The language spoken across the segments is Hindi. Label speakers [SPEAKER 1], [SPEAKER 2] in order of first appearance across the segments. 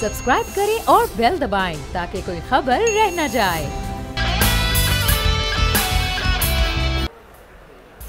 [SPEAKER 1] सब्सक्राइब करें और बेल दबाएं ताकि कोई खबर रह न जाए।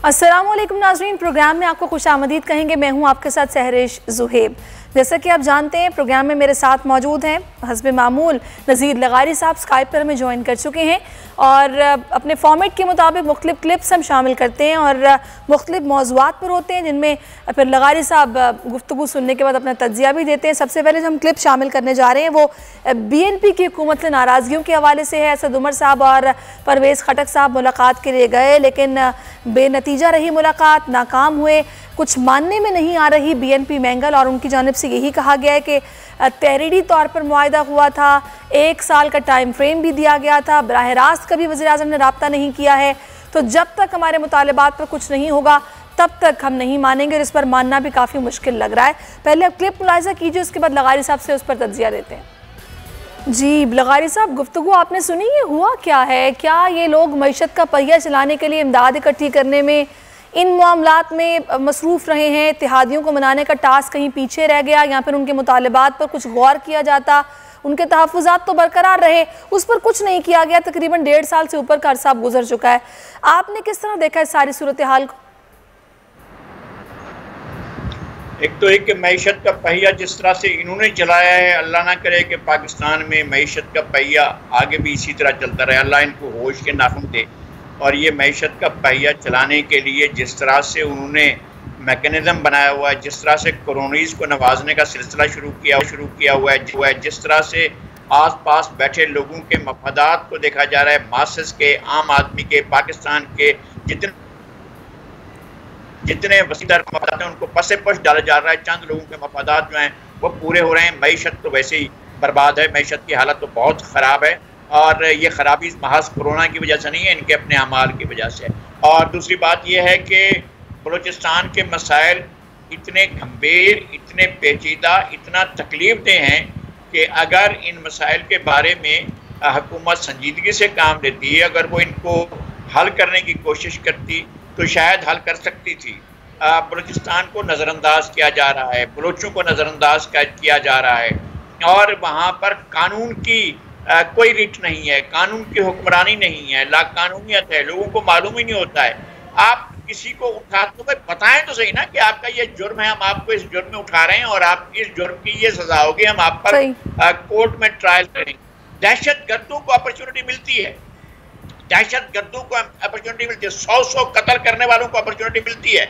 [SPEAKER 2] अस्सलामुअलैकुम नाज़रीन, प्रोग्राम में आपको खुशामदीद कहेंगे। मैं हूं आपके साथ सहरिश ज़ुहैब। जैसा कि आप जानते हैं, प्रोग्राम में मेरे साथ मौजूद हैं हस्बे मामूल नज़ीर लगारी साहब। स्काइप पर हमें ज्वाइन कर चुके हैं और अपने फॉर्मेट के मुताबिक मुख्तलिफ क्लिप्स हम शामिल करते हैं और मुख्तलिफ मौज़ूआत पर होते हैं, जिनमें फिर लगारी साहब गुफ्तगू सुनने के बाद अपना तज्ज़िया भी देते हैं। सबसे पहले जो हम क्लिप शामिल करने जा रहे हैं वो BNP की हुकूमत से नाराज़गियों के हवाले से है। असद उमर साहब और परवेज़ खटक साहब मुलाकात के लिए गए, लेकिन बेनतीजा रही मुलाकात, नाकाम हुए। कुछ मानने में नहीं आ रही BNP मैंगल, और उनकी जानिब से यही कहा गया है कि तहरीरी तौर पर मुआहदा हुआ था, 1 साल का टाइम फ्रेम भी दिया गया था, बराह रास्त कभी वज़ीर-ए-आज़म ने रब्ता नहीं किया है। तो जब तक हमारे मुतालबात पर कुछ नहीं होगा तब तक हम नहीं मानेंगे, और इस पर मानना भी काफ़ी मुश्किल लग रहा है। पहले आप क्लिप मुलाहिज़ा कीजिए, उसके बाद लगारी साहब से उस पर तज्ज़िया देते हैं। जी लगारी साहब, गुफ्तगू आपने सुनी, ये हुआ क्या है? क्या ये लोग मईशत का पहिया चलाने के लिए इमदाद इकट्ठी करने में, इन मामलात में मसरूफ़ रहे हैं? इत्तेहादियों को मनाने का टास्क कहीं पीछे रह गया, या फिर उनके मुतालबात पर कुछ गौर किया जाता? उनके तहफ़्फ़ुज़ात तो बरकरार रहे, उस पर कुछ नहीं किया गया। तकरीबन 1.5 साल से ऊपर का अरसा गुजर चुका है। आपने किस तरह देखा है सारी सूरत हाल को?
[SPEAKER 3] एक तो एक मईशत का पहिया जिस तरह से इन्होंने चलाया है, अल्लाह ना करे कि पाकिस्तान में मईशत का पहिया आगे भी इसी तरह चलता रहे। अल्लाह इनको होश के नाखून दे। और ये मईशत का पहिया चलाने के लिए जिस तरह से उन्होंने मैकेनिज़्म बनाया हुआ है, जिस तरह से कॉलोनीज़ को नवाजने का सिलसिला शुरू किया हुआ है, जिस तरह से आस पास बैठे लोगों के मफादात को देखा जा रहा है, मासेस के, आम आदमी के, पाकिस्तान के जितने वसीदार मफादात हैं उनको पसे पुश डाला जा रहा है। चंद लोगों के मफादात जो हैं वो पूरे हो रहे हैं। मईशत तो वैसे ही बर्बाद है, मईशत की हालत तो बहुत ख़राब है, और ये ख़राबी महज कोरोना की वजह से नहीं है, इनके अपने अमाल की वजह से। और दूसरी बात यह है कि बलूचिस्तान के मसाइल इतने गंभीर, इतने पेचीदा, इतना तकलीफ़देह हैं कि अगर इन मसाइल के बारे में हुकूमत संजीदगी से काम लेती है, अगर वो इनको हल करने की कोशिश करती तो शायद हल कर सकती थी। बलूचिस्तान को नज़रअंदाज किया जा रहा है, बलोचों को नज़रअंदाज किया जा रहा है, और वहाँ पर कानून की कोई रिट नहीं है, कानून की हुक्मरानी नहीं है, लाकानूनियत है, लोगों को मालूम ही नहीं होता है। आप किसी को उठा तो भाई बताएं तो सही ना कि आपका ये जुर्म है, हम आपको इस जुर्म में उठा रहे हैं और आप इस जुर्म की ये सजा होगी, हम आप पर कोर्ट में ट्रायल करेंगे। दहशत गर्दों को अपॉर्चुनिटी मिलती है, दहशत गर्दों को अपॉर्चुनिटी मिलती है, 100 कत्ल करने वालों को अपॉर्चुनिटी मिलती है,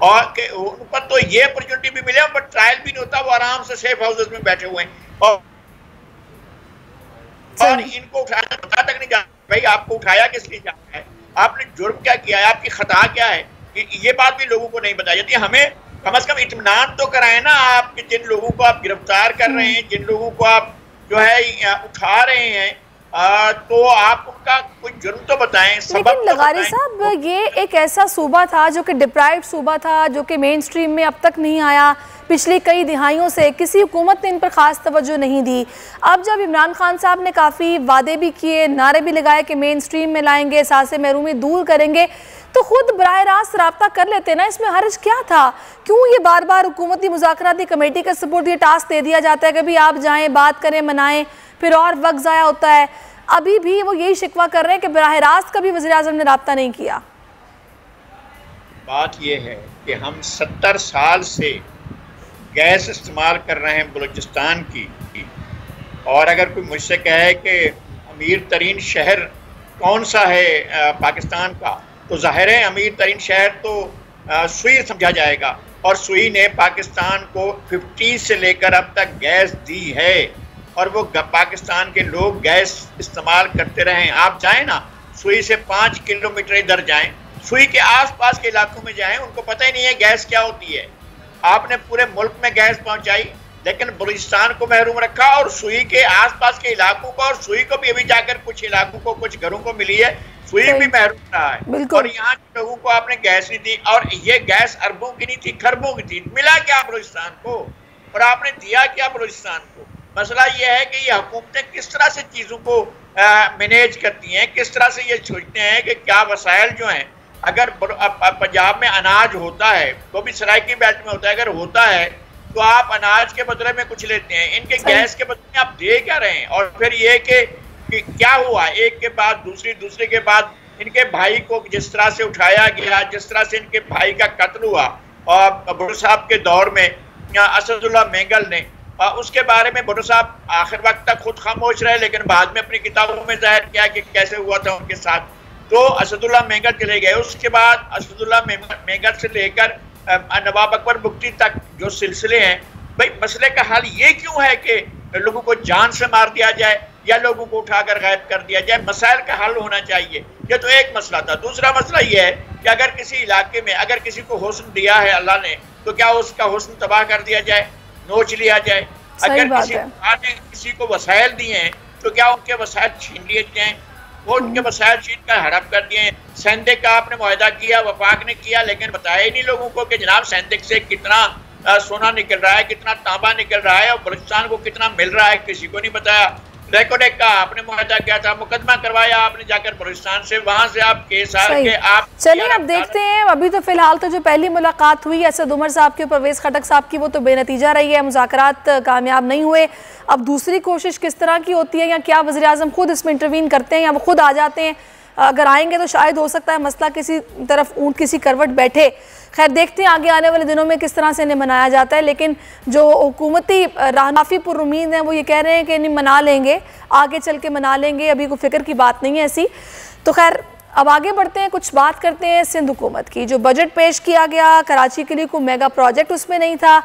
[SPEAKER 3] और उन पर तो ये अपॉर्चुनिटी भी मिले पर ट्रायल भी नहीं होता, वो आराम से सेफ हाउसेस में बैठे हुए हैं। और इनको उठाया पता तक नहीं जाता भाई आपको उठाया किस लिए जाना है, आपने जुर्म क्या किया है, आपकी खता क्या है, ये बात भी लोगों को नहीं बताई जाती। हमें कम से कम इत्मीनान तो कराए ना, आप जिन लोगों को आप गिरफ्तार कर रहे हैं, जिन लोगों को आप जो है उठा रहे हैं, तो आप उनका कोई जुर्म तो बताएं।
[SPEAKER 2] लेकिन लगारी साहब, ये एक ऐसा सूबा था जो कि डिप्राइव्ड सूबा था, जो कि मेन स्ट्रीम में अब तक नहीं आया। पिछली कई दिहाइयों से किसी हुकूमत ने इन पर ख़ास तवज्जो नहीं दी। अब जब इमरान खान साहब ने काफ़ी वादे भी किए, नारे भी लगाए कि मेन स्ट्रीम में लाएंगे, सासे महरूमी दूर करेंगे, तो खुद बराह रास्त रब्ता कर लेते ना, इसमें हर्ज क्या था? क्यों ये बार बार हुकूमती मुज़ाकराती कमेटी का सपोर्ट, ये टास्क दे दिया जाता है कि भाई आप जाएँ, बात करें, मनाएं, फिर और वक्त ज़ाया होता है। अभी भी वो यही शिकवा कर रहे हैं कि बराह रास्त कभी वज़ीर-ए-आज़म ने रब्ता नहीं किया।
[SPEAKER 3] बात ये है कि हम 70 साल से गैस इस्तेमाल कर रहे हैं बलूचिस्तान की, और अगर कोई मुझसे कहे कि अमीर तरीन शहर कौन सा है पाकिस्तान का, तो जाहिर है अमीर तरीन शहर तो सुई समझा जाएगा, और सुई ने पाकिस्तान को 50 से लेकर अब तक गैस दी है, और वो पाकिस्तान के लोग गैस इस्तेमाल करते रहें। आप जाएं ना, सुई से 5 किलोमीटर इधर जाएं, सुई के आसपास के इलाकों में जाएं, उनको पता ही नहीं है गैस क्या होती है। आपने पूरे मुल्क में गैस पहुंचाई, लेकिन बलूचिस्तान को महरूम रखा, और सुई के आसपास के इलाकों को, और सुई को भी अभी जाकर कुछ इलाकों को, कुछ घरों को मिली है, सुई भी महरूम रहा है, और यहाँ के लोगों को आपने गैस नहीं दी। और ये गैस अरबों की नहीं थी, खरबों की थी। मिला क्या बलूचिस्तान को, और आपने दिया क्या बलूचिस्तान को? मसला ये है कि ये हुकूमतें किस तरह से चीज़ों को मैनेज करती हैं, किस तरह से ये सोचते हैं कि क्या वसाइल जो हैं, अगर पंजाब में अनाज होता है तो भी सराइकी बेल्ट में होता है, अगर होता है तो आप अनाज के बदले में कुछ लेते हैं, इनके गैस के बदले में आप दे क्या रहे हैं? और फिर ये कि क्या हुआ, एक के बाद दूसरे के बाद इनके भाई को जिस तरह से उठाया गया, जिस तरह से इनके भाई का कत्ल हुआ और भुट्टो साहब के दौर में असदुल्ला मेंगल ने, उसके बारे में भुट्टो साहब आखिर वक्त तक खुद खामोश रहे, लेकिन बाद में अपनी किताबों में जाहिर किया कि कैसे हुआ था उनके साथ। तो असदुल्ला मेंगल चले गए, उसके बाद असदुल्ला मेंगल से लेकर नवाब अकबर बुगटी तक जो सिलसिले हैं, भाई मसले का हल ये क्यों है कि लोगों को जान से मार दिया जाए या लोगों को उठाकर गायब कर दिया जाए? मसाइल का हल होना चाहिए। ये तो एक मसला था। दूसरा मसला ये है कि अगर किसी इलाके में अगर किसी को हुस्न दिया है अल्लाह ने, तो क्या उसका हुस्न तबाह कर दिया जाए, नोच लिया जाए? अगर किसी को वसाइल दिए हैं तो क्या उनके वसाइल छीन लिए जाए? वो उनके वसाइल छीन कर हड़प कर दिए। सैंडिक का आपने मुआहदा किया, वफाक ने किया, लेकिन बताया ही नहीं लोगों को कि जनाब सैंडिक से कितना सोना निकल रहा है, कितना तांबा निकल रहा है और बलूचिस्तान को कितना मिल रहा है, किसी को नहीं बताया। रेकोडेक का आपने मुआहदा किया था, मुकदमा करवाया आपने जाकर बलूचिस्तान से, वहां से आप केस आके आप
[SPEAKER 2] चलिए अब देखते हैं। अभी तो फिलहाल तो जो पहली मुलाकात हुई असद उमर साहब की, परवेज खटक साहब की, वो तो बेनतीजा रही है, मुज़ाकरात कामयाब नहीं हुए। अब दूसरी कोशिश किस तरह की होती है, या क्या वज़ीर आज़म खुद इसमें इंटरवीन करते हैं या वो खुद आ जाते हैं? अगर आएंगे तो शायद हो सकता है मसला किसी तरफ ऊँट किसी करवट बैठे। खैर देखते हैं आगे आने वाले दिनों में किस तरह से इन्हें मनाया जाता है। लेकिन जो हुकूमती रहनुमाई पुर उम्मीद हैं वो ये कह रहे हैं कि नहीं मना लेंगे, आगे चल के मना लेंगे, अभी कोई फिक्र की बात नहीं है ऐसी। तो खैर अब आगे बढ़ते हैं, कुछ बात करते हैं सिंध हुकूमत की। जो बजट पेश किया गया कराची के लिए कोई मेगा प्रोजेक्ट उसमें नहीं था,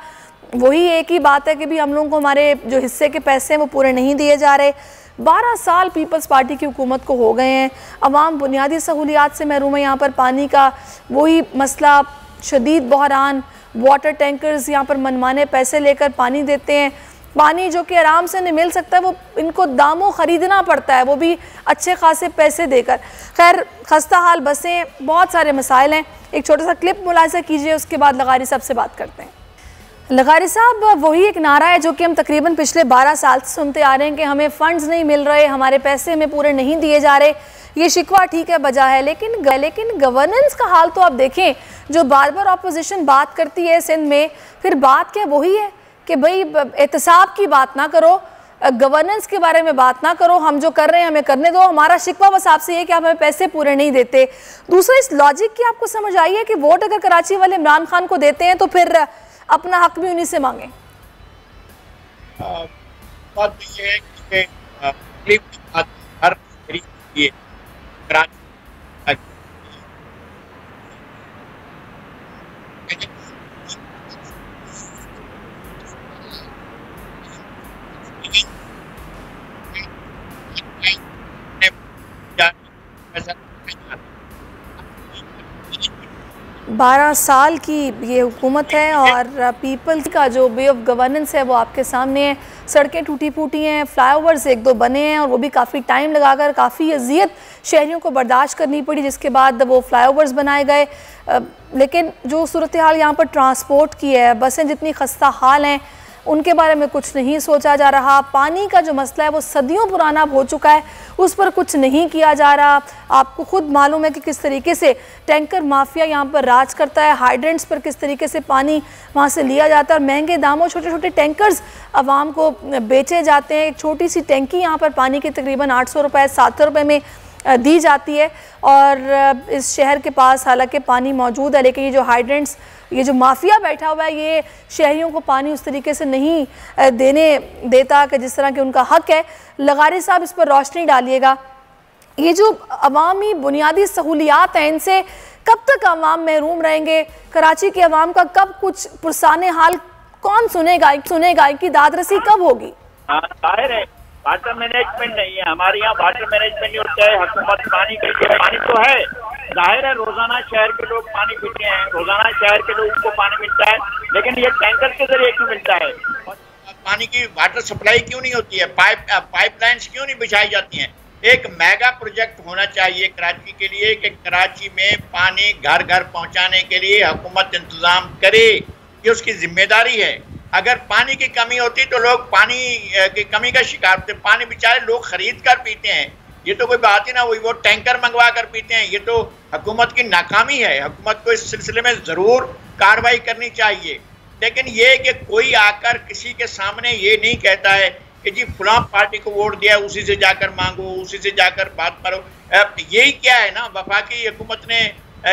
[SPEAKER 2] वही एक ही बात है कि भी हम लोगों को हमारे जो हिस्से के पैसे हैं वो पूरे नहीं दिए जा रहे। 12 साल पीपल्स पार्टी की हुकूमत को हो गए हैं, अवाम बुनियादी सहूलियात से महरूम है। यहाँ पर पानी का वही मसला, शदीद बहरान, वाटर टैंकर्स यहाँ पर मनमाने पैसे लेकर पानी देते हैं, पानी जो कि आराम से नहीं मिल सकता है, वो इनको दामों ख़रीदना पड़ता है, वो भी अच्छे खासे पैसे देकर। खैर खस्ता हाल बसें, बहुत सारे मसाइल हैं। एक छोटा सा क्लिप मुलाहिजा कीजिए, उसके बाद लगारी साहब से बात करते हैं। लगारी साहब, वही एक नारा है जो कि हम तकरीबन पिछले 12 साल से सुनते आ रहे हैं कि हमें फ़ंड्स नहीं मिल रहे, हमारे पैसे हमें पूरे नहीं दिए जा रहे। ये शिकवा ठीक है, बजा है, लेकिन गवर्नेंस का हाल तो आप देखें। जो बार बार अपोजिशन बात करती है सिंध में, फिर बात क्या वही है कि भाई एहतसाब की बात ना करो, गवर्नेंस के बारे में बात ना करो, हम जो कर रहे हैं हमें करने दो। हमारा शिकवा बस आपसे ये कि आप हमें पैसे पूरे नहीं देते। दूसरा, इस लॉजिक की आपको समझ आई है कि वोट अगर कराची वाले इमरान खान को देते हैं तो फिर अपना हक भी उन्हीं से मांगे?
[SPEAKER 3] बात ये है कि हर ये
[SPEAKER 2] 12 साल की ये हुकूमत है और पीपल का जो वे ऑफ गवर्नेंस है वो आपके सामने है। सड़कें टूटी फूटी हैं, फ्लाईओवर्स एक दो बने हैं और वो भी काफ़ी टाइम लगाकर, काफ़ी अजियत शहरियों को बर्दाश्त करनी पड़ी, जिसके बाद वो फ्लाईओवर्स बनाए गए। लेकिन जो सूरत हाल यहाँ पर ट्रांसपोर्ट की है, बसें जितनी खस्ता हाल हैं, उनके बारे में कुछ नहीं सोचा जा रहा। पानी का जो मसला है वो सदियों पुराना हो चुका है, उस पर कुछ नहीं किया जा रहा। आपको खुद मालूम है कि किस तरीके से टैंकर माफिया यहाँ पर राज करता है, हाइड्रेंट्स पर किस तरीके से पानी वहाँ से लिया जाता है और महंगे दामों छोटे छोटे टैंकर्स आवाम को बेचे जाते हैं। एक छोटी सी टैंकी यहाँ पर पानी की तकरीबन 800 रुपये 700 रुपये में दी जाती है और इस शहर के पास हालांकि पानी मौजूद है, लेकिन ये जो हाइड्रेंट्स, ये जो माफिया बैठा हुआ है, ये शहरियों को पानी उस तरीके से नहीं देने देता कि जिस तरह के उनका हक है। लगारी साहब इस पर रोशनी डालिएगा। ये जो अवामी बुनियादी सहूलियात हैं, इनसे कब तक अवाम महरूम रहेंगे? कराची के अवाम का कब कुछ पुरसाने हाल कौन सुनेगा इनकी दादरसी कब होगी?
[SPEAKER 4] जाहिर है वाटर मैनेजमेंट नहीं है हमारे यहाँ, वाटर मैनेजमेंट नहीं होता है। हुकूमत पानी तो है, जाहिर है रोजाना शहर के लोग पानी पीते हैं, रोजाना शहर के लोगों को पानी मिलता है, लेकिन ये टैंकर के जरिए क्यों मिलता है?
[SPEAKER 3] पानी की वाटर सप्लाई क्यों नहीं होती है? पाइपलाइंस क्यों नहीं बिछाई जाती हैं? एक मेगा प्रोजेक्ट होना चाहिए कराची के लिए कि कराची में पानी घर घर पहुंचाने के लिए हुकूमत इंतजाम करे, ये उसकी जिम्मेदारी है। अगर पानी की कमी होती तो लोग पानी की कमी का शिकार होते, पानी बेचारे लोग खरीद कर पीते हैं, ये तो कोई बात ही ना हुई। वो टैंकर मंगवा कर पीते हैं, ये तो हुकूमत की नाकामी है। हुकूमत को इस सिलसिले में ज़रूर कार्रवाई करनी चाहिए, लेकिन ये कि कोई आकर किसी के सामने ये नहीं कहता है कि जी फलां पार्टी को वोट दिया, उसी से जाकर मांगो, उसी से जाकर बात करो। यही क्या है ना, वफाकी हुकूमत ने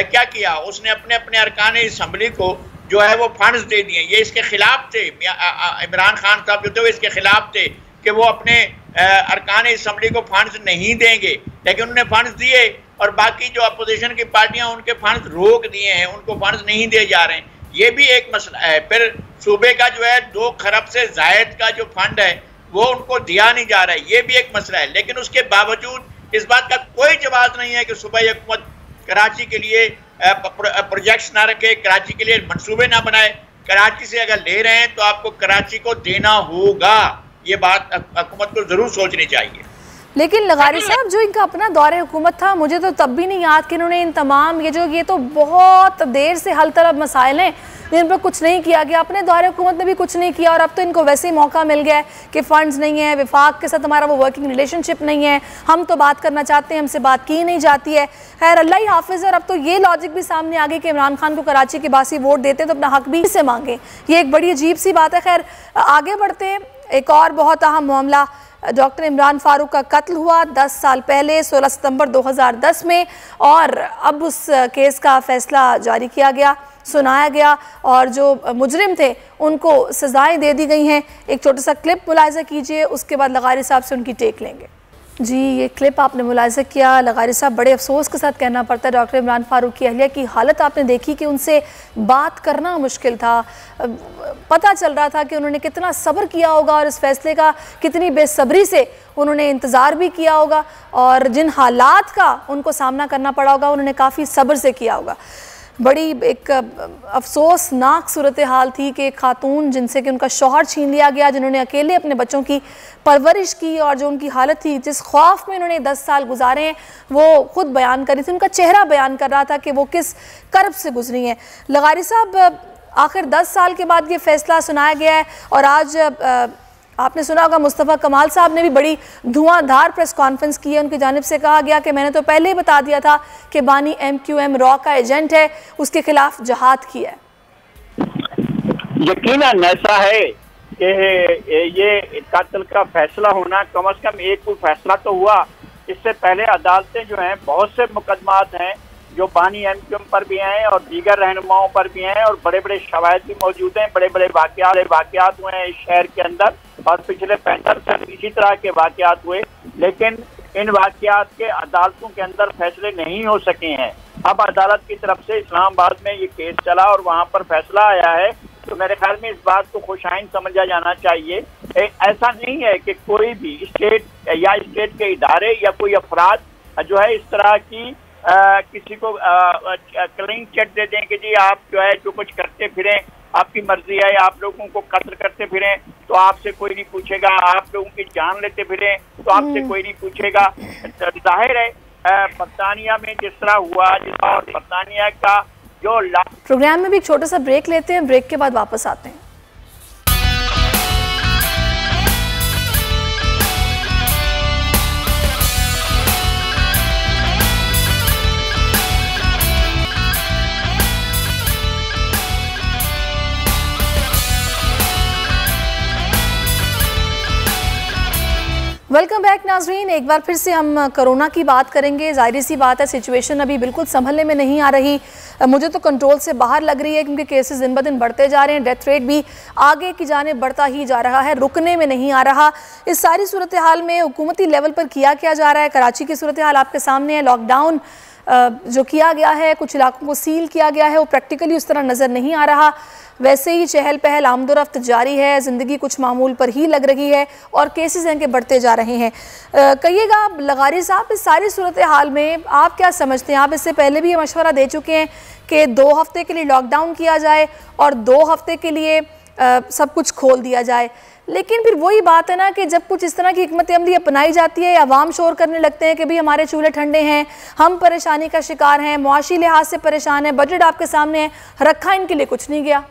[SPEAKER 3] क्या किया, उसने अपने अपने अरकान असम्बली को जो है वो फंड्स दे दिए। ये इसके खिलाफ थे, इमरान खान साहब जो थे वो इसके खिलाफ थे कि वो अपने अरकान असम्बली को फंड्स नहीं देंगे, लेकिन उन्होंने फंड्स दिए और बाकी जो अपोजिशन की पार्टियां उनके फंड्स रोक दिए हैं, उनको फंड्स नहीं दिए जा रहे हैं। ये भी एक मसला है। फिर सूबे का जो है 2 खरब से जायद का जो फंड है वो उनको दिया नहीं जा रहा है, ये भी एक मसला है। लेकिन उसके बावजूद इस बात का कोई जवाब नहीं है कि सूबाई हुकूमत कराची के लिए प्रोजेक्ट्स ना रखे, कराची के लिए मंसूबे ना बनाए। कराची से अगर ले रहे हैं तो आपको कराची को देना होगा, ये बात हुकूमत को जरूर सोचनी चाहिए।
[SPEAKER 2] लेकिन लगारी साहब, जो इनका अपना दौरे हुकूमत था, मुझे तो तब भी नहीं याद कि इन्होंने इन तमाम ये तो बहुत देर से हल तलब मसाइल हैं जिन पर कुछ नहीं किया गया। अपने दौरे हुकूमत में भी कुछ नहीं किया और अब तो इनको वैसे ही मौका मिल गया है कि फ़ंड्स नहीं है, विफाक के साथ हमारा वो वर्किंग रिलेशनशिप नहीं है, हम तो बात करना चाहते हैं, हमसे बात की नहीं जाती है। खैर अल्लाह ही हाफिज़। और अब तो ये लॉजिक भी सामने आ गई कि इमरान खान को कराची के बासी वोट देते हैं तो अपना हक भी से मांगें। ये एक बड़ी अजीब सी बात है। खैर आगे बढ़ते हैं। एक और बहुत अहम मामला, डॉक्टर इमरान फारूक का कत्ल हुआ 10 साल पहले 16 सितंबर 2010 में, और अब उस केस का फैसला जारी किया गया, सुनाया गया और जो मुजरिम थे उनको सज़ाएं दे दी गई हैं। एक छोटा सा क्लिप मुलाहिज़ा कीजिए, उसके बाद लगारी साहब से उनकी टेक लेंगे। जी, ये क्लिप आपने मुलाहिज़ा किया। लगारी साहब, बड़े अफसोस के साथ कहना पड़ता है, डॉक्टर इमरान फारूक की अहलिया की हालत आपने देखी कि उनसे बात करना मुश्किल था। पता चल रहा था कि उन्होंने कितना सब्र किया होगा और इस फैसले का कितनी बेसब्री से उन्होंने इंतज़ार भी किया होगा, और जिन हालात का उनको सामना करना पड़ा होगा उन्होंने काफ़ी सब्र से किया होगा। बड़ी एक अफसोसनाक सूरत हाल थी कि एक खातून जिनसे कि उनका शौहर छीन लिया गया, जिन्होंने अकेले अपने बच्चों की परवरिश की, और जो उनकी हालत थी, जिस खौफ में उन्होंने 10 साल गुजारे हैं, वो ख़ुद बयान कर रही थी। उनका चेहरा बयान कर रहा था कि वो किस कर्ब से गुजरी हैं। लगारी साहब, आखिर 10 साल के बाद ये फैसला सुनाया गया है और आज आपने सुना होगा मुस्तफ़ा कमाल साहब ने भी बड़ी धुआंधार प्रेस कॉन्फ्रेंस की है। उनकी जानिब से कहा गया कि मैंने तो पहले ही बता दिया था कि बानी MQM रॉ का एजेंट है, उसके खिलाफ जहाद किया है।
[SPEAKER 4] यकीनन ऐसा है कि ये कत्ल का फैसला होना, कम से कम एक कोई फैसला तो हुआ। इससे पहले अदालतें जो हैं, बहुत से मुकदमात हैं जो बानी MQM पर भी हैं और दीगर रहनुमाओं पर भी हैं, और बड़े बड़े शवाहिद भी मौजूद हैं। बड़े बड़े वाक़यात हुए हैं इस शहर के अंदर, और पिछले 65 साल इसी तरह के वाक़यात हुए, लेकिन इन वाक़यात के अदालतों के अंदर फैसले नहीं हो सके हैं। अब अदालत की तरफ से इस्लामाबाद में ये केस चला और वहाँ पर फैसला आया है, तो मेरे ख्याल में इस बात को खुशाइन समझा जाना चाहिए। ऐसा नहीं है कि कोई भी स्टेट या स्टेट के इदारे या कोई अफराद जो है इस तरह की किसी को क्लीन चिट दे दें कि जी आप जो है जो कुछ करते फिरें, आपकी मर्जी है, आप लोगों को कत्ल करते फिरें तो आपसे कोई नहीं पूछेगा, आप लोगों की जान लेते फिरें तो आपसे कोई नहीं पूछेगा। जाहिर है बरतानिया में जिस तरह हुआ, और बरतानिया का जो
[SPEAKER 2] प्रोग्राम में भी एक छोटा सा ब्रेक लेते हैं, ब्रेक के बाद वापस आते हैं। वेलकम बैक नाजरीन। एक बार फिर से हम कोरोना की बात करेंगे। जाहिर सी बात है सिचुएशन अभी बिल्कुल संभलने में नहीं आ रही, मुझे तो कंट्रोल से बाहर लग रही है, क्योंकि केसेस दिन ब दिन बढ़ते जा रहे हैं, डेथ रेट भी आगे की जानिब बढ़ता ही जा रहा है, रुकने में नहीं आ रहा। इस सारी सूरत हाल में हुकूमती लेवल पर किया क्या जा रहा है? कराची की सूरत हाल आपके सामने है। लॉकडाउन जो किया गया है, कुछ इलाकों को सील किया गया है, वो प्रैक्टिकली उस तरह नज़र नहीं आ रहा। वैसे ही चहल पहल आमदोरफ्त जारी है, ज़िंदगी कुछ मामूल पर ही लग रही है और केसेस हैं कि बढ़ते जा रहे हैं। कहिएगा लगारी साहब, इस सारी सूरत हाल में आप क्या समझते हैं? आप इससे पहले भी ये मशवरा दे चुके हैं कि 2 हफ्ते के लिए लॉकडाउन किया जाए और 2 हफ्ते के लिए सब कुछ खोल दिया जाए, लेकिन फिर वही बात है ना कि जब कुछ इस तरह की हिकमत अमली अपनाई जाती है, अवाम शोर करने लगते हैं कि भाई हमारे चूल्हे ठंडे हैं, हम परेशानी का शिकार हैं, मुआशी लिहाज से परेशान हैं, बजट आपके सामने है, रखा इनके लिए कुछ नहीं गया।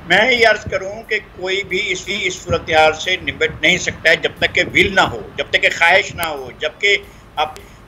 [SPEAKER 3] मैं ये अर्ज करूं कि कोई भी इस सूरत हाल से निपट नहीं सकता है जब तक कि विल ना हो, जब तक कि ख्वाहिश ना हो, जबकि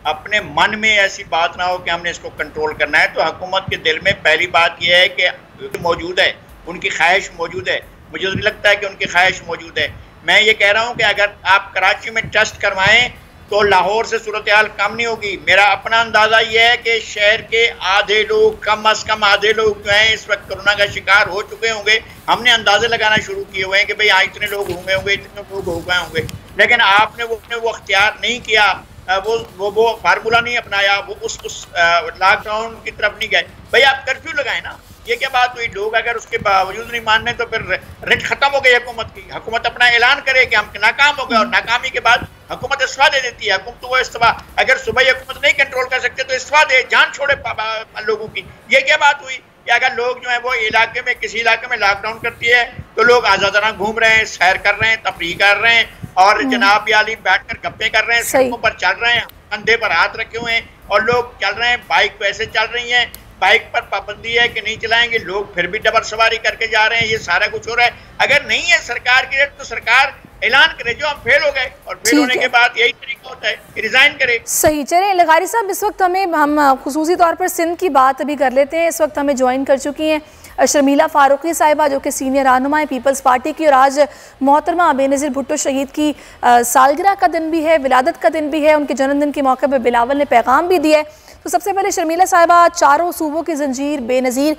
[SPEAKER 3] अपने मन में ऐसी बात ना हो कि हमने इसको कंट्रोल करना है। तो हुकूमत के दिल में पहली बात यह है कि मौजूद है, उनकी ख्वाहिश मौजूद है। मुझे तो नहीं लगता है कि उनकी ख्वाहिश मौजूद है, मैं ये कह रहा हूँ कि अगर आप कराची में टेस्ट करवाएं तो लाहौर से सूरत हाल कम नहीं होगी। मेरा अपना अंदाज़ा ये है कि शहर के आधे लोग, कम अज़ कम आधे लोग जो हैं इस वक्त कोरोना का शिकार हो चुके होंगे। हमने अंदाजे लगाना शुरू किए हुए हैं कि भाई हाँ इतने लोग होंगे, इतने लोग हो गए होंगे, लेकिन आपने वो अख्तियार नहीं किया, वो फार्मूला नहीं अपनाया, वो उस लॉकडाउन की तरफ नहीं गए। भाई आप कर्फ्यू लगाए ना, ये क्या बात हुई? लोग अगर उसके बावजूद नहीं मान रहे तो फिर रिट खत्म हो गई हुकूमत की। हुकूमत अपना ऐलान करे कि हम नाकाम हो गए और नाकामी के बाद हुकूमत इस्तीफा दे देती है। हुकूमत तो वो इस्तीफा, अगर सुबह हुकूमत नहीं कंट्रोल कर सकते तो इस्तीफा दे, जान छोड़े लोगों की। ये क्या बात हुई कि अगर लोग जो है वो इलाके में, किसी इलाके में लॉकडाउन करती है तो लोग आज़ादाना घूम रहे हैं, सैर कर रहे हैं, तफरीह कर रहे हैं और जनाब याली बैठकर गप्पे कर रहे हैं, सड़कों पर चल रहे हैं, कंधे पर हाथ रखे हुए हैं और लोग चल रहे हैं। बाइक वैसे चल रही हैं, बाइक पर पाबंदी है कि नहीं चलाएंगे, लोग फिर भी डबल सवारी करके जा रहे हैं। ये सारा कुछ हो रहा है। अगर नहीं है सरकार की रेट तो सरकार ऐलान करे जो हम फेल हो गए, और फेल होने के बाद यही तरीका होता है कि रिजाइन करे।
[SPEAKER 2] सही। चलिए लगारी साहब, इस वक्त हम खुसूसी तौर पर सिंध की बात अभी कर लेते हैं। इस वक्त हमें ज्वाइन कर चुकी हैं शर्मिला फारूकी साहिबा, जो कि सीनियर रहनुमा है पीपल्स पार्टी की, और आज मोहतरमा बेनज़ीर भुट्टो शहीद की सालगिरह का दिन भी है, विलादत का दिन भी है। उनके जन्मदिन के मौके पर बिलावल ने पैगाम भी दिया है। तो सबसे पहले शर्मिला साहिबा, चारों सूबों की जंजीर बेनज़ीर,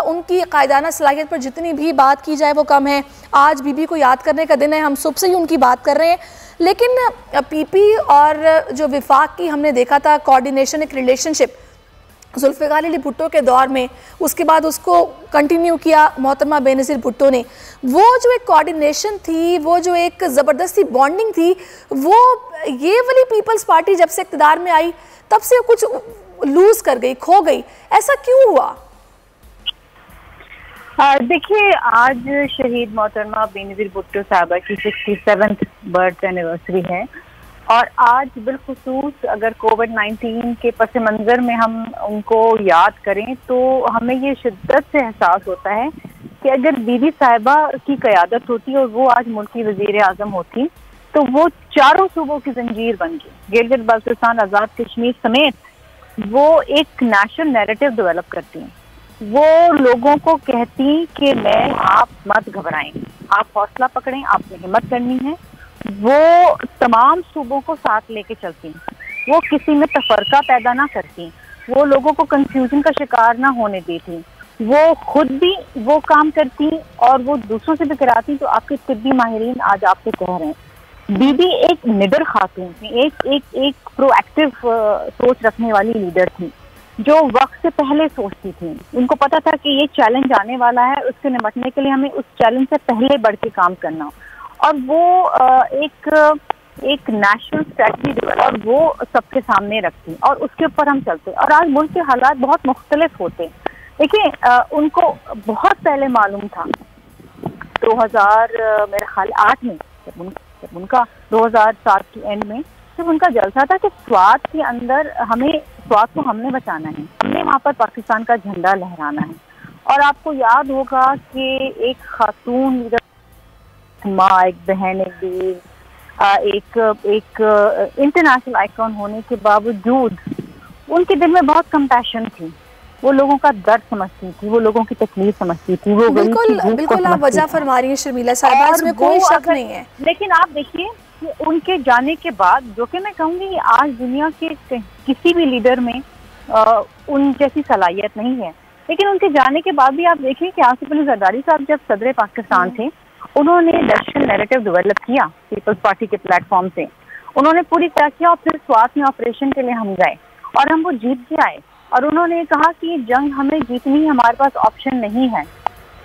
[SPEAKER 2] उनकी कायदाना सलाहियत पर जितनी भी बात की जाए वो कम है। आज बीबी को याद करने का दिन है, हम सुबह से ही उनकी बात कर रहे हैं, लेकिन पीपी और जो विफाक की हमने देखा था कोऑर्डिनेशन, एक रिलेशनशिप जुल्फ़िकार अली भुट्टो के दौर में, उसके बाद उसको कंटिन्यू किया मोहतरमा बेनज़ीर भुट्टो ने। वो जो एक कोऑर्डिनेशन थी, वो जो एक ज़बरदस्ती बॉन्डिंग थी, वो ये वाली पीपल्स पार्टी जब से इक़्तिदार में आई तब से कुछ लूज कर गई, खो गई। ऐसा क्यों हुआ?
[SPEAKER 5] देखिए, आज शहीद मोहतरमा बेनज़ीर भुट्टो साहबा की 67th बर्थ एनिवर्सरी है और आज बिलखुसूस अगर कोविड-19 के पस मंज़र में हम उनको याद करें तो हमें ये शिद्दत से एहसास होता है कि अगर बीबी साहिबा की क़यादत होती और वो आज मुल्क की वज़ीर आज़म होती तो वो चारों सूबों की जंजीर बन गई। गिलगित बाल्टिस्तान, आज़ाद कश्मीर समेत वो एक नेशनल नैरेटिव डेवलप करती हैं। वो लोगों को कहती कि मैं, आप मत घबराएं, आप हौसला पकड़ें, आपने हिम्मत करनी है। वो तमाम सूबों को साथ लेके चलती हैं, वो किसी में तफरका पैदा ना करती, वो लोगों को कंफ्यूजन का शिकार ना होने देती, वो खुद भी वो काम करती और वो दूसरों से भी कराती। तो आपके तिब्बी माहिरीन आज आपसे कह रहे हैं बीबी एक निडर खातून थी, एक प्रोएक्टिव सोच रखने वाली लीडर थी जो वक्त से पहले सोचती थी। उनको पता था कि ये चैलेंज आने वाला है, उससे निपटने के लिए हमें उस चैलेंज से पहले बढ़ के काम करना, और वो एक नेशनल स्ट्रेटजी डेवलप और वो सबके सामने रखती और उसके ऊपर हम चलते। और आज मुल्क के हालात बहुत मुख्तलिफ होते। देखिए, उनको बहुत पहले मालूम था 2000 मेरे ख्याल 8 में जब उनका 2007 की एंड में जब उनका जलसा था कि स्वात के अंदर स्वात को हमने बचाना है, हमने वहाँ पर पाकिस्तान का झंडा लहराना है। और आपको याद होगा कि एक खातून माँ, एक बहन, एक बीवी, एक इंटरनेशनल आइकॉन होने के बावजूद उनके दिल में बहुत कंपैशन थी। वो लोगों का दर्द समझती थी, वो लोगों की तकलीफ समझती थी। वो
[SPEAKER 2] बिल्कुल आप वजह फरमा रही हैं शर्मिला साहिबा, इसमें कोई शक नहीं है।
[SPEAKER 5] लेकिन आप देखिए कि उनके जाने के बाद, जो कि मैं कहूँगी आज दुनिया के किसी भी लीडर में उन जैसी सलाहियत नहीं है, लेकिन उनके जाने के बाद भी आप देखिए कि आसिफ अली जरदारी साहब जब सदर पाकिस्तान थे, उन्होंने नेशनल नैरेटिव डेवलप किया पीपल्स पार्टी के प्लेटफॉर्म से। उन्होंने पूरी तरह किया और फिर स्वात में ऑपरेशन के लिए हम गए और हम वो जीत के आए। और उन्होंने कहा कि ये जंग हमें जीतनी, हमारे पास ऑप्शन नहीं है।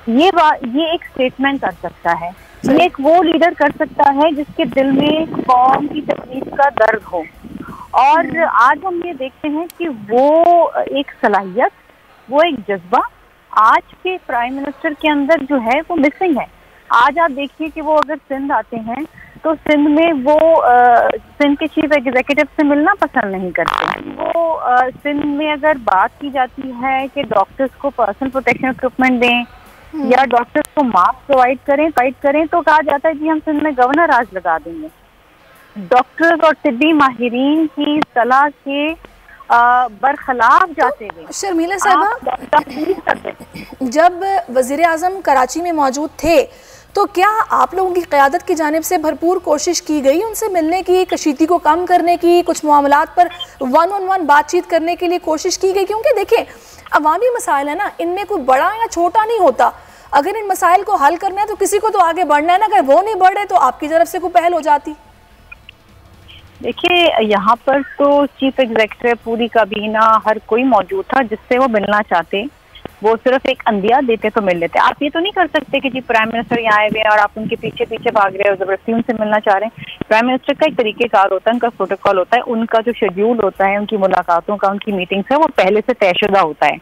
[SPEAKER 5] ये एक स्टेटमेंट कर सकता है, ये एक वो लीडर कर सकता है जिसके दिल में कौम की तकलीफ का दर्द हो। और आज हम ये देखते हैं कि वो एक सलाहियत, वो एक जज्बा आज के प्राइम मिनिस्टर के अंदर जो है वो मिसिंग है। आज आप देखिए कि वो अगर सिंध आते हैं तो सिंध में वो सिंध के चीफ एग्जीक्यूटिव से मिलना पसंद नहीं करते। वो सिंध में अगर बात की जाती है कि डॉक्टर्स को पर्सनल प्रोटेक्शन इक्विपमेंट दें या डॉक्टर्स को मास्क प्रोवाइड करें तो कहा जाता है कि हम सिंध में गवर्नर राज लगा देंगे। डॉक्टर्स और तिब्बी माहिरीन की सलाह के बरखिलाफ जाते हुए
[SPEAKER 2] शर्मिला साहिबा, जब वजीर आजम कराची में मौजूद थे तो क्या आप लोगों की क़यादत की जानिब से भरपूर कोशिश की गई उनसे मिलने की, कशीदगी को कम करने की, कुछ मामलात पर 1-on-1 बातचीत करने के लिए कोशिश की गई? क्योंकि देखिए अवामी मसाइल है ना, इनमें कोई बड़ा या छोटा नहीं होता। अगर इन मसाइल को हल करना है तो किसी को तो आगे बढ़ना है ना, अगर वो नहीं बढ़ रहे तो आपकी तरफ से कोई पहल हो जाती।
[SPEAKER 5] देखिए यहाँ पर तो चीफ एग्जीक्यूटिव, पूरी काबीना, हर कोई मौजूद था जिससे वो मिलना चाहते। वो सिर्फ एक अंदिया देते तो मिल लेते। आप ये तो नहीं कर सकते कि जी प्राइम मिनिस्टर यहाँ आए हुए हैं और आप उनके पीछे पीछे भाग रहे हो, जबरदस्ती उनसे मिलना चाह रहे हैं। प्राइम मिनिस्टर का एक तरीकेकार होता है, उनका प्रोटोकॉल होता है, उनका जो शेड्यूल होता है, उनकी मुलाकातों का, उनकी मीटिंग्स है, वो पहले से तयशुदा होता है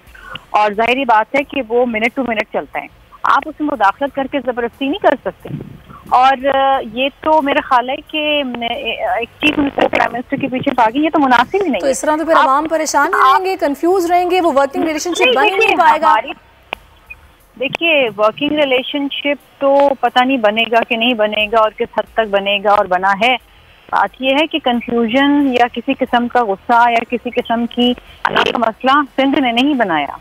[SPEAKER 5] और जाहिर बात है कि वो मिनट टू मिनट चलता है। आप उसमें मुदाखलत करके जबरदस्ती नहीं कर सकते। और ये तो मेरा ख्याल है कि एक चीफ मिनिस्टर प्राइम मिनिस्टर के पीछे भागी, ये तो मुनासिब ही नहीं।
[SPEAKER 2] तो इस तरह तो फिर आवाम परेशान रहेंगे, कंफ्यूज रहेंगे, वो वर्किंग रिलेशनशिप बन नहीं पाएगा।
[SPEAKER 5] देखिए वर्किंग रिलेशनशिप तो पता नहीं बनेगा कि नहीं बनेगा और किस हद तक बनेगा और बना है। बात यह है कि कंफ्यूजन या किसी किस्म का गुस्सा या किसी किस्म की का मसला सिंध ने नहीं बनाया।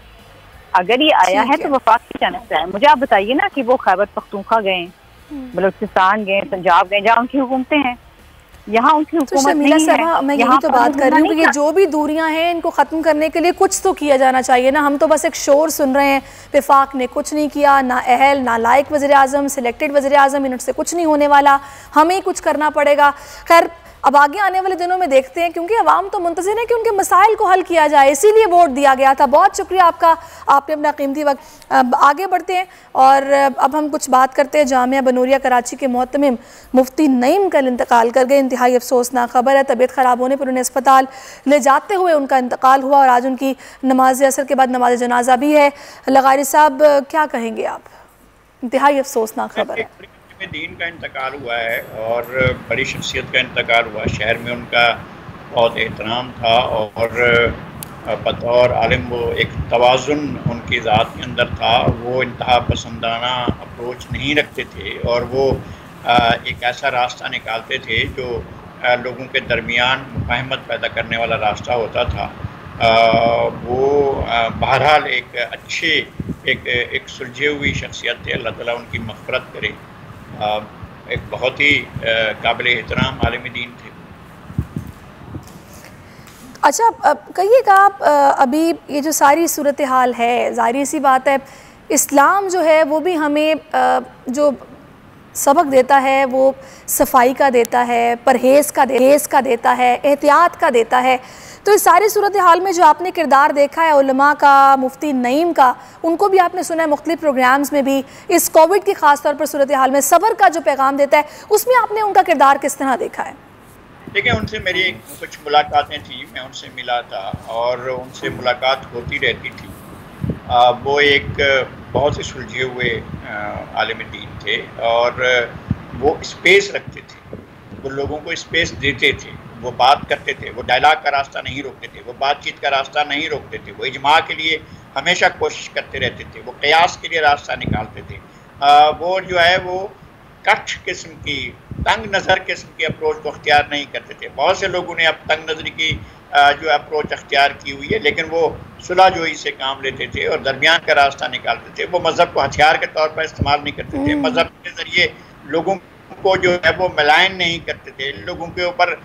[SPEAKER 5] अगर ये आया है तो वफाक की जानिब से आया। मुझे आप बताइए ना कि वो खैबर पख्तूनख्वा गए, बलूचिस्तान गए, पंजाब गए, जहाँ उनकी हुकूमतें हैं, यहाँ उनकी हुकूमत नहीं है।
[SPEAKER 2] मैं यही तो बात कर रही हूँ कि ये जो भी दूरियां हैं इनको ख़त्म करने के लिए कुछ तो किया जाना चाहिए ना। हम तो बस एक शोर सुन रहे हैं, वफाक ने कुछ नहीं किया, ना अहल ना लायक वज़ीर आज़म, सिलेक्टेड वज़ीर आज़म, इनसे कुछ नहीं होने वाला, हमें ही कुछ करना पड़ेगा। खैर अब आगे आने वाले दिनों में देखते हैं, क्योंकि अवाम तो मुंतज़िर है कि उनके मसाइल को हल किया जाए, इसीलिए वोट दिया गया था। बहुत शुक्रिया आपका, आपने अपना कीमती वक्त। आगे बढ़ते हैं और अब हम कुछ बात करते हैं। जामिया बनूरिया कराची के मोहतमिम मुफ्ती नईम कल इंतकाल कर गए। इंतहाई अफसोसनाक खबर है। तबीयत ख़राब होने पर उन्हें अस्पताल ले जाते हुए उनका इंतकाल हुआ और आज उनकी नमाज असर के बाद नमाज जनाजा भी है। लगारी साहब क्या कहेंगे आप? इंतहाई अफसोसनाक खबर है।
[SPEAKER 3] में दीन का इंतकाल हुआ है और बड़ी शख्सियत का इंतकाल हुआ। शहर में उनका बहुत एहतराम था और बतौर आलिम वो एक तवाज़ुन उनकी ज़ात के अंदर था। वो इंतहा पसंदाना अप्रोच नहीं रखते थे और वो एक ऐसा रास्ता निकालते थे जो लोगों के दरमियान मुफाहमत पैदा करने वाला रास्ता होता था। वो बहरहाल एक अच्छे एक सुलझे हुई शख्सियत थे। अल्लाह ताला उनकी मग़फ़िरत करे। एक बहुत ही काबिल एहतराम आलिम दीन थे।
[SPEAKER 2] अच्छा कहिएगा आप, अभी ये जो सारी सूरत हाल है, ज़ाहिर सी बात है इस्लाम जो है वो भी हमें जो सबक देता है वो सफाई का देता है, परहेज़ का देता है, एहतियात का देता है। तो इस सारी सूरत हाल में जो आपने किरदार देखा है उलमा का, मुफ्ती नईम का, उनको भी आपने सुना है मुख्तलिफ प्रोग्राम्स में भी, इस कोविड की ख़ास तौर पर सूरत हाल में सब्र का जो पैगाम देता है, उसमें आपने उनका किरदार किस तरह देखा है?
[SPEAKER 3] देखिए उनसे मेरी कुछ मुलाकातें थी, मैं उनसे मिला था और उनसे मुलाकात होती रहती थी। वो एक बहुत ही सुलझे हुए आलिम दीन थे और वो स्पेस रखते थे, वो लोगों को स्पेस देते थे, वो बात करते थे, वो डायलॉग का रास्ता नहीं रोकते थे, वो बातचीत का रास्ता नहीं रोकते थे, वो इजमा के लिए हमेशा कोशिश करते रहते थे, वो क़यास के लिए रास्ता निकालते थे। वो जो है वो कट किस्म की, तंग नज़र किस्म की अप्रोच को अख्तियार नहीं करते थे। बहुत से लोगों ने अब तंग नज़री की जो अप्रोच अख्तियार की हुई है, लेकिन वो सुलह जोई से काम लेते थे और दरमियान का रास्ता निकालते थे। वो मज़हब को हथियार के तौर पर इस्तेमाल नहीं करते थे, मज़हब के ज़रिए लोगों को जो है वो मलायन नहीं करते थे, लोगों के ऊपर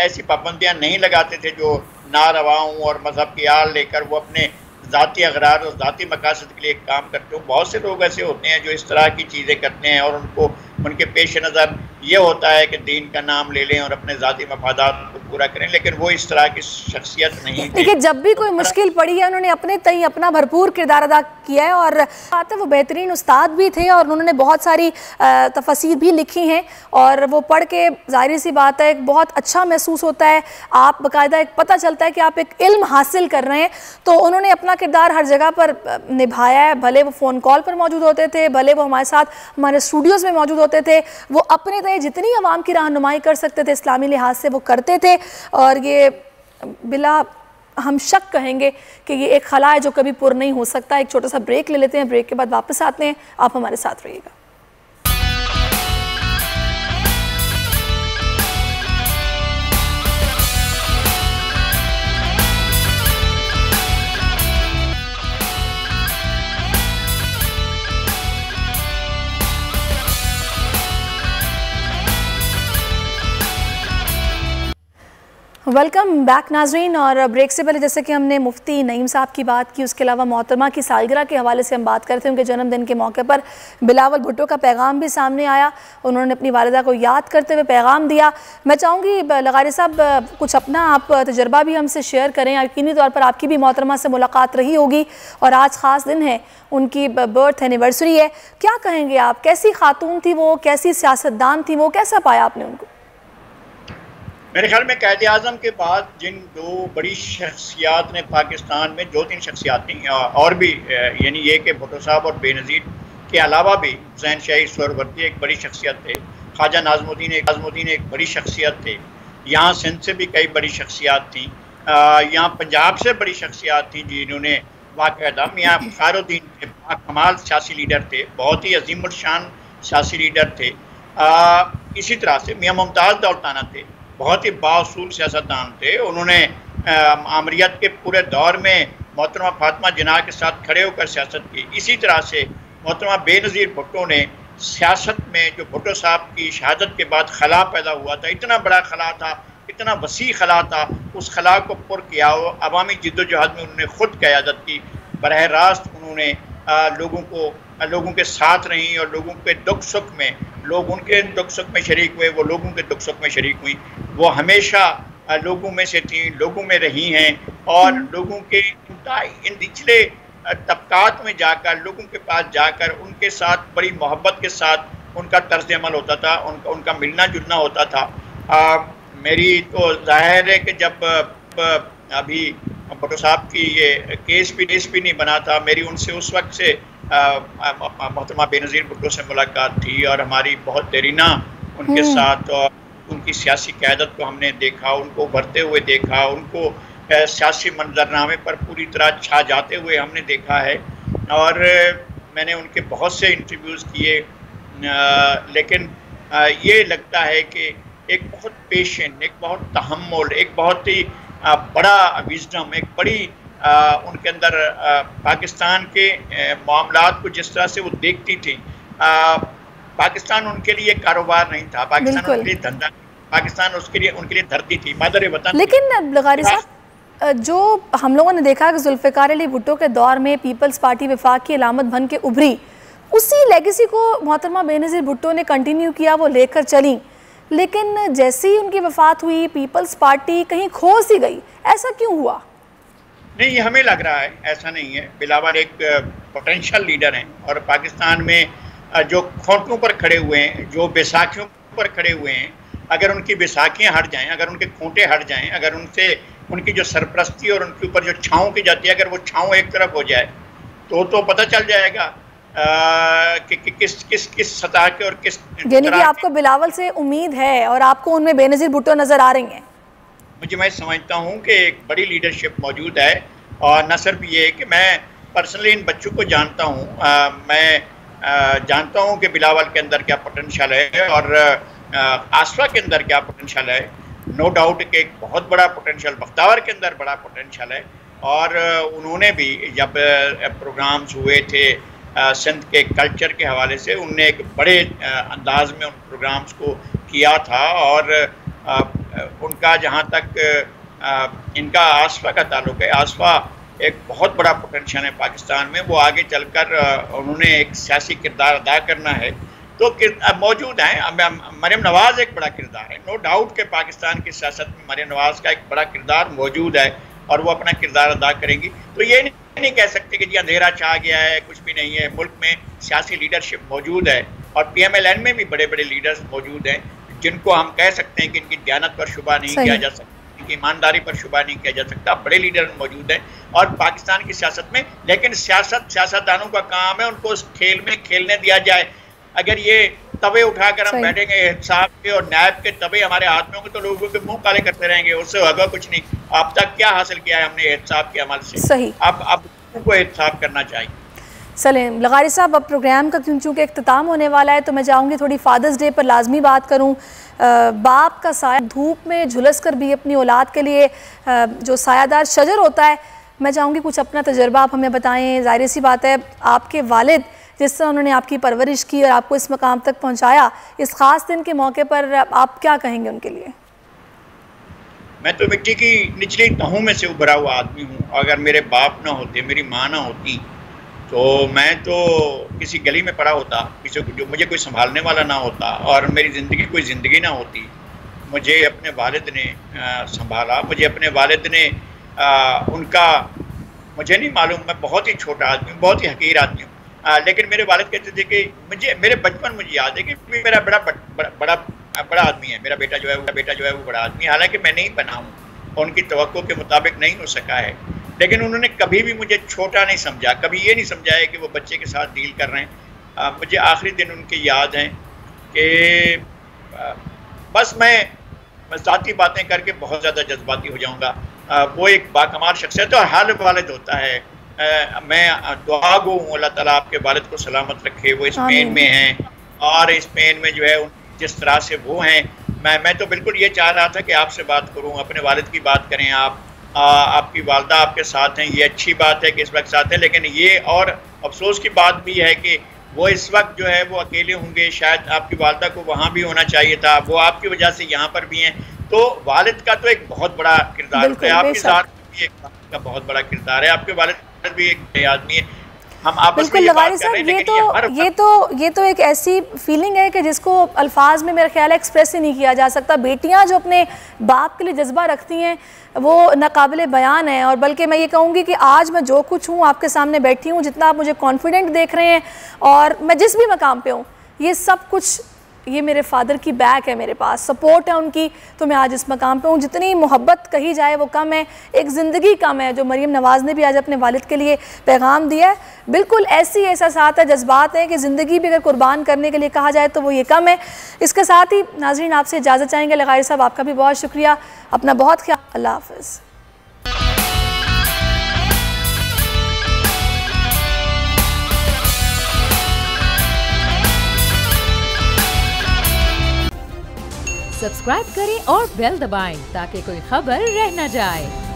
[SPEAKER 3] ऐसी पाबंदियाँ नहीं लगाते थे जो नारवाओं और मज़हब की आड़ लेकर वो अपने ज़ाती अगरार और ज़ाती मकासद के लिए काम करते हो। बहुत से लोग ऐसे होते हैं जो इस तरह की चीज़ें करते हैं और उनको उनके पेश नज़र ये होता है कि दीन का नाम ले लें और अपने ज़ाती मफादात को पूरा करें, लेकिन वो इस तरह की शख्सियत नहीं।
[SPEAKER 2] देखिए जब भी कोई मुश्किल पड़ी है उन्होंने अपने तय अपना भरपूर किरदार अदा किया है और बात है वो बेहतरीन उस्ताद भी थे और उन्होंने बहुत सारी तफसीर भी लिखी हैं और वो पढ़ के ज़ाहिर सी बात है एक बहुत अच्छा महसूस होता है। आप बाकायदा एक पता चलता है कि आप एक इल्म हासिल कर रहे हैं। तो उन्होंने अपना किरदार हर जगह पर निभाया है, भले वो फ़ोन कॉल पर मौजूद होते थे, भले वो हमारे साथ हमारे स्टूडियोज़ में मौजूद होते थे, वो अपने तय जितनी आवाम की रहनुमाई कर सकते थे इस्लामी लिहाज से वो करते थे। और ये बिला हम शक कहेंगे कि ये एक खला है जो कभी पुर नहीं हो सकता। एक छोटा सा ब्रेक ले लेते हैं, ब्रेक के बाद वापस आते हैं, आप हमारे साथ रहिएगा। वेलकम बैक नाजरीन। और ब्रेक से पहले जैसे कि हमने मुफ्ती नईम साहब की बात की, उसके अलावा मोहतरमा की सालगिरह के हवाले से हम बात करते हैं। उनके जन्मदिन के मौके पर बिलावल भुट्टो का पैगाम भी सामने आया। उन्होंने अपनी वालिदा को याद करते हुए पैगाम दिया। मैं चाहूँगी लगारी साहब कुछ अपना आप तजर्बा भी हमसे शेयर करें। यकीनी तौर पर आपकी भी मोहतरमा से मुलाकात रही होगी और आज ख़ास दिन है, उनकी बर्थ एनिवर्सरी है। क्या कहेंगे आप, कैसी खातून थी वो, कैसी सियासतदान थी वो, कैसा पाया आपने उनको?
[SPEAKER 3] मेरे ख्याल में क़ायद आज़म के बाद जिन दो बड़ी शख्सियात ने पाकिस्तान में, दो तीन शख्सियात थी और भी, यानी ये कि भुट्टो साहब और बेनज़ीर के अलावा भी हुसैन शाही सोहरावर्दी एक बड़ी शख्सियत थे, ख्वाजा नाज़मुद्दीन एक बड़ी शख्सियत थे, यहाँ सिंध से भी कई बड़ी शख्सियात थी, यहाँ पंजाब से बड़ी शख्सियात थी जिन्होंने बाकायदा, मियाँ फ़खरुद्दीन थे, कमाल सियासी लीडर थे, बहुत ही अजीमुल शान सियासी लीडर थे। इसी तरह से मियाँ मुमताज़ दौलताना थे, बहुत ही बाउसूल सियासतदान थे। उन्होंने आमरीत के पूरे दौर में मोहतरमा फातिमा जिन्ना के साथ खड़े होकर सियासत की। इसी तरह से मोहतरमा बेनज़ीर भुट्टो ने सियासत में, जो भुट्टो साहब की शहादत के बाद खला पैदा हुआ था, इतना बड़ा खला था, इतना वसी खला था, उस खला को पुर किया। अवामी जिद्दोजहद में उन्होंने ख़ुद क़यादत की, बरह रास्त उन्होंने लोगों के साथ रहीं और लोगों के दुख सुख में, लोग उनके दुख सुख में शरीक हुए, वो लोगों के दुख सुख में शरीक हुई। वो हमेशा लोगों में से थी, लोगों में रही हैं और लोगों के इन निचले तबकात में जाकर, लोगों के पास जाकर उनके साथ बड़ी मोहब्बत के साथ उनका तर्ज अमल होता था, उनका मिलना जुलना होता था। मेरी तो जाहिर है कि जब अभी भुट्टो साहब की ये केस भी नहीं बना था, मेरी उनसे उस वक्त से मोहतरमा बेनज़ीर भुट्टो से मुलाकात थी और हमारी बहुत देरीना उनके साथ, और उनकी सियासी क़यादत को हमने देखा, उनको उभरते हुए देखा, उनको सियासी मंजरनामे पर पूरी तरह छा जाते हुए हमने देखा है। और मैंने उनके बहुत से इंटरव्यूज़ किए, लेकिन ये लगता है कि एक बहुत पेशेंट, एक बहुत तहम्मुल, एक बहुत ही बड़ा विजडम, एक बड़ी उनके अंदर पाकिस्तान के मामलात को जिस तरह से वो देखती थी। पाकिस्तान उनके लिए कारोबार नहीं था, पाकिस्तान उनके लिए धंधा, पाकिस्तान उनके लिए धरती थी, मादर वतन।
[SPEAKER 2] लेकिन लगारी साहब, जो हम लोगों ने देखा कि जुल्फ़िकार अली भुट्टो के दौर में पीपल्स पार्टी वफाक की अलामत बन के उभरी, उसी लेगेसी को मोहतरमा बेनज़ीर भुट्टो ने कंटिन्यू किया, वो लेकर चली। लेकिन जैसे ही उनकी वफ़ात हुई, पीपल्स पार्टी कहीं खो सी गई। ऐसा क्यों हुआ?
[SPEAKER 3] नहीं, ये हमें लग रहा है, ऐसा नहीं है। बिलावल एक पोटेंशियल लीडर हैं और पाकिस्तान में जो खोटों पर खड़े हुए हैं, जो बैसाखियों पर खड़े हुए हैं, अगर उनकी बैसाखियाँ हट जाएं, अगर उनके खूंटे हट जाएं, अगर उनसे उनकी जो सरपरस्ती और उनके ऊपर जो छाँव की जाती है, अगर वो छाँव एक तरफ हो जाए तो पता चल जाएगा कि किस सतह के और किस,
[SPEAKER 2] यानी कि आपको बिलावल से उम्मीद है और आपको उनमें बेनज़ीर भुट्टो नज़र आ रही हैं?
[SPEAKER 3] मैं समझता हूँ कि एक बड़ी लीडरशिप मौजूद है। और न सिर्फ ये कि मैं पर्सनली इन बच्चों को जानता हूँ, मैं जानता हूँ कि बिलावल के अंदर क्या पोटेंशियल है और आसफा के अंदर क्या पोटेंशियल है। नो डाउट कि एक बहुत बड़ा पोटेंशियल बख्तावर के अंदर बड़ा पोटेंशियल है। और उन्होंने भी जब प्रोग्राम्स हुए थे सिंध के कल्चर के हवाले से, उनने एक बड़े अंदाज में उन प्रोग्राम्स को किया था। और उनका जहाँ तक इनका आसफा का ताल्लुक है, आसफा एक बहुत बड़ा पोटेंशियल है पाकिस्तान में। वो आगे चलकर उन्होंने एक सियासी किरदार अदा करना है तो मौजूद हैं। मरियम नवाज़ एक बड़ा किरदार है, नो डाउट कि पाकिस्तान की सियासत में मरियम नवाज़ का एक बड़ा किरदार मौजूद है और वो अपना किरदार अदा करेंगी। तो ये नहीं कह सकते कि जी अंधेरा छा गया है, कुछ भी नहीं है। मुल्क में सियासी लीडरशिप मौजूद है और PMLN में भी बड़े बड़े लीडर्स मौजूद हैं जिनको हम कह सकते हैं कि इनकी दयानत पर शुबा नहीं किया जा सकता, इनकी ईमानदारी पर शुबा नहीं किया जा सकता। बड़े लीडर मौजूद हैं और पाकिस्तान की सियासत में। लेकिन सियासतदानों का काम है उनको उस खेल में खेलने दिया जाए। अगर ये तवे उठाकर हम बैठेंगे, एहतसाब के और नायब के तवे हमारे हाथ में होंगे तो लोगों के मुंह काले करते रहेंगे, उससे होगा कुछ नहीं। अब तक क्या हासिल किया है हमने एहतसाब के अमल से?
[SPEAKER 2] सही।
[SPEAKER 3] अब उनको एहतसाब करना चाहिए।
[SPEAKER 2] सलीम लगारी साहब, अब प्रोग्राम का चूँकि इख्तिताम होने वाला है तो मैं चाहूँगी थोड़ी फादर्स डे पर लाजमी बात करूँ। बाप का साया धूप में झुलस कर भी अपनी औलाद के लिए जो सायादार शजर होता है, मैं चाहूँगी कुछ अपना तजर्बा आप हमें बताएं। ज़ाहिर सी बात है, आपके वालिद जिस तरह उन्होंने आपकी परवरिश की और आपको इस मकाम तक पहुँचाया, इस ख़ास दिन के मौके पर आप क्या कहेंगे उनके लिए?
[SPEAKER 3] मैं तो मिट्टी की निचली तहों में से उभरा हुआ आदमी हूँ। अगर मेरे बाप ना होते, मेरी माँ ना होती, तो मैं तो किसी गली में पड़ा होता, किसी को जो मुझे कोई संभालने वाला ना होता, और मेरी ज़िंदगी कोई ज़िंदगी ना होती। मुझे अपने वालिद ने संभाला, मुझे अपने वालिद ने उनका, मुझे नहीं मालूम, मैं बहुत ही छोटा आदमी हूँ, बहुत ही हकीर आदमी हूँ, लेकिन मेरे वालिद कहते थे कि मुझे मेरे बचपन मुझे याद है कि मेरा बड़ा आदमी है, मेरा बेटा जो है वो बड़ा आदमी है। हालांकि मैं नहीं बना हूँ, उनकी तवक्को के मुताबिक नहीं हो सका है, लेकिन उन्होंने कभी भी मुझे छोटा नहीं समझा, कभी ये नहीं समझा है कि वो बच्चे के साथ डील कर रहे हैं। मुझे आखिरी दिन उनके याद हैं कि बस मैं ज़ाती बातें करके बहुत ज़्यादा जज्बाती हो जाऊँगा। वो एक बाकमाल शख्सियत और हर वालिद होता है। मैं दुआ गो हूँ, अल्लाह ताला आपके वालिद को सलामत रखे। वो स्पेन में हैं, और स्पेन में जो है जिस तरह से वो हैं, मैं तो बिल्कुल ये चाह रहा था कि आपसे बात करूँ, अपने वालिद की बात करें। आपकी वालदा आपके साथ हैं, ये अच्छी बात है कि इस वक्त साथ है, लेकिन ये और अफसोस की बात भी है कि वो इस वक्त जो है वो अकेले होंगे। शायद आपकी वालदा को वहाँ भी होना चाहिए था, वो आपकी वजह से यहाँ पर भी हैं। तो वालिद का तो एक बहुत बड़ा किरदार है, आपके साथ भी एक का बहुत बड़ा किरदार है। आपके वालिद भी एक आदमी है। हम आपस में
[SPEAKER 2] लगारी साहब, ये तो एक ऐसी फीलिंग है कि जिसको अल्फाज में मेरा ख्याल है एक्सप्रेस ही नहीं किया जा सकता। बेटियां जो अपने बाप के लिए जज्बा रखती हैं वो नाकाबिले बयान है। और बल्कि मैं ये कहूँगी कि आज मैं जो कुछ हूँ, आपके सामने बैठी हूँ, जितना आप मुझे कॉन्फिडेंट देख रहे हैं, और मैं जिस भी मकाम पे हूँ, ये सब कुछ ये मेरे फादर की बैक है, मेरे पास सपोर्ट है उनकी, तो मैं आज इस मकाम पे हूँ। जितनी मोहब्बत कही जाए वो कम है, एक ज़िंदगी कम है। जो मरीम नवाज़ ने भी आज अपने वालिद के लिए पैगाम दिया है, बिल्कुल ऐसी एहसासात है, जज्बात हैं कि ज़िंदगी भी अगर कुर्बान करने के लिए कहा जाए तो वो ये कम है। इसके साथ ही नाज़रीन आपसे इजाज़त चाहेंगे। लगारी साहब, आपका भी बहुत शुक्रिया, अपना बहुत ख्याल, अल्लाह हाफ़िज़।
[SPEAKER 1] सब्सक्राइब करें और बेल दबाएं ताकि कोई खबर रह न जाए।